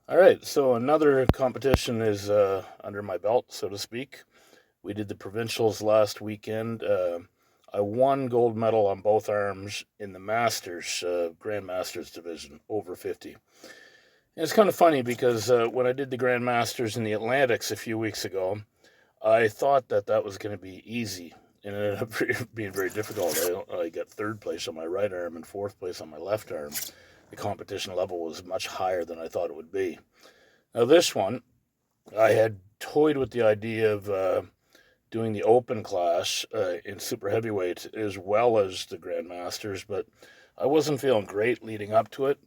All right, so another competition is under my belt, so to speak. We did the provincials last weekend. I won gold medal on both arms in the Masters, Grand Masters division, over 50. And it's kind of funny because when I did the Grand Masters in the Atlantics a few weeks ago, I thought that that was going to be easy, and it ended up being very difficult. I got third place on my right arm and fourth place on my left arm. The competition level was much higher than I thought it would be. Now, this one, I had toyed with the idea of doing the open class in super heavyweight as well as the Grandmasters, but I wasn't feeling great leading up to it.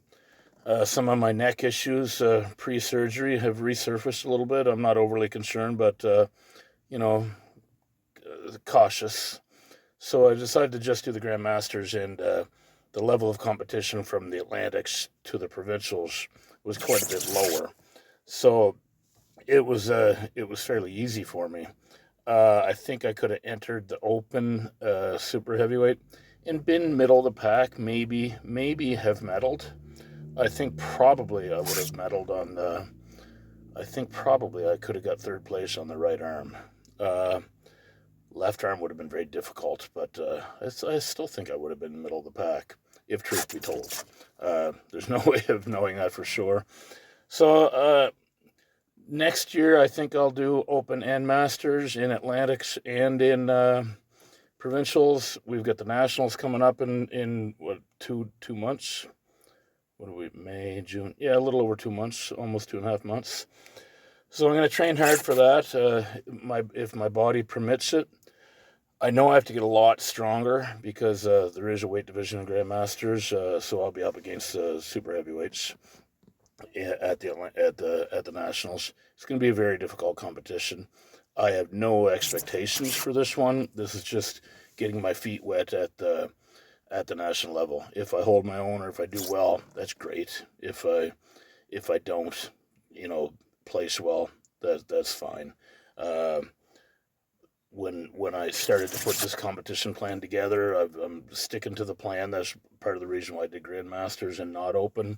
Some of my neck issues pre surgery have resurfaced a little bit. I'm not overly concerned, but, you know, cautious. So I decided to just do the Grandmasters, and the level of competition from the Atlantics to the provincials was quite a bit lower. So it was fairly easy for me. I think I could have entered the open super heavyweight and been middle of the pack, maybe have medaled. I think probably I would have medaled on the. I think probably I could have got third place on the right arm. Uh, Left arm would have been very difficult, but I still think I would have been middle of the pack, if truth be told. There's no way of knowing that for sure. So next year, I think I'll do Open and Masters in Atlantics and in provincials. We've got the nationals coming up in what 2 months. What are we? May, June? Yeah, a little over 2 months, almost 2.5 months. So I'm going to train hard for that. If my body permits it. I know I have to get a lot stronger because there is a weight division in Grandmasters, so I'll be up against super heavyweights at the nationals. It's going to be a very difficult competition. I have no expectations for this one. This is just getting my feet wet at the national level. If I hold my own or if I do well, that's great. If I don't, place well, that's fine. Uh, when I started to put this competition plan together, I'm sticking to the plan. That's part of the reason why I did Grandmasters and not Open.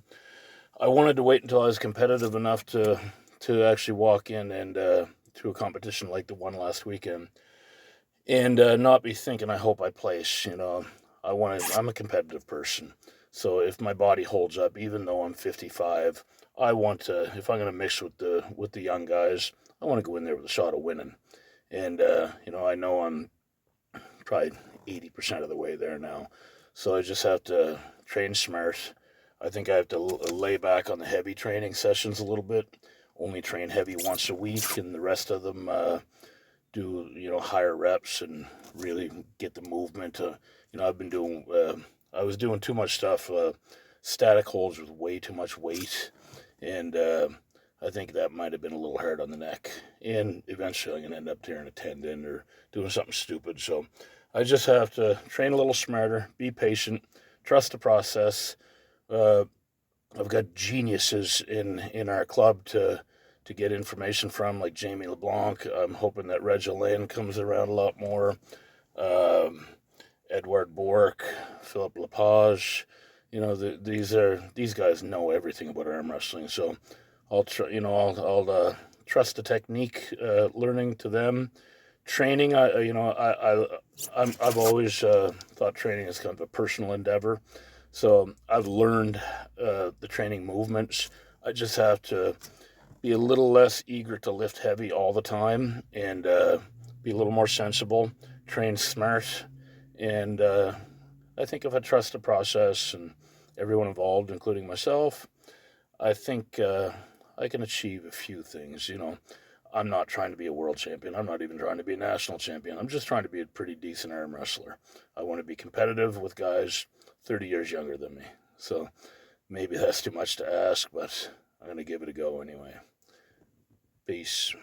I wanted to wait until I was competitive enough to actually walk in and to a competition like the one last weekend, and not be thinking I hope I place. I'm a competitive person, so if my body holds up, even though I'm 55, I want to. If I'm going to mix with the young guys, I want to go in there with a shot of winning. And I know I'm probably 80% of the way there now, so I just have to train smart. I think I have to lay back on the heavy training sessions a little bit. Only train heavy once a week, and the rest of them do higher reps and really get the movement. I've been doing. I was doing too much stuff, static holds with way too much weight, and I think that might have been a little hard on the neck. And eventually, I'm gonna end up tearing a tendon or doing something stupid. So I just have to train a little smarter, be patient, trust the process. Uh, I've got geniuses in our club to get information from, like Jamie LeBlanc. I'm hoping that Reg Lane comes around a lot more. Um, Edward Bork, Philip Lepage. These guys know everything about arm wrestling. So I'll try. I'll trust the technique, learning to them. Training, I've always thought training is kind of a personal endeavor. So I've learned the training movements. I just have to be a little less eager to lift heavy all the time and be a little more sensible, train smart, and I think if I trust the process and everyone involved, including myself, I think I can achieve a few things. I'm not trying to be a world champion. I'm not even trying to be a national champion. I'm just trying to be a pretty decent arm wrestler. I want to be competitive with guys 30 years younger than me. So maybe that's too much to ask, but I'm going to give it a go anyway. Peace.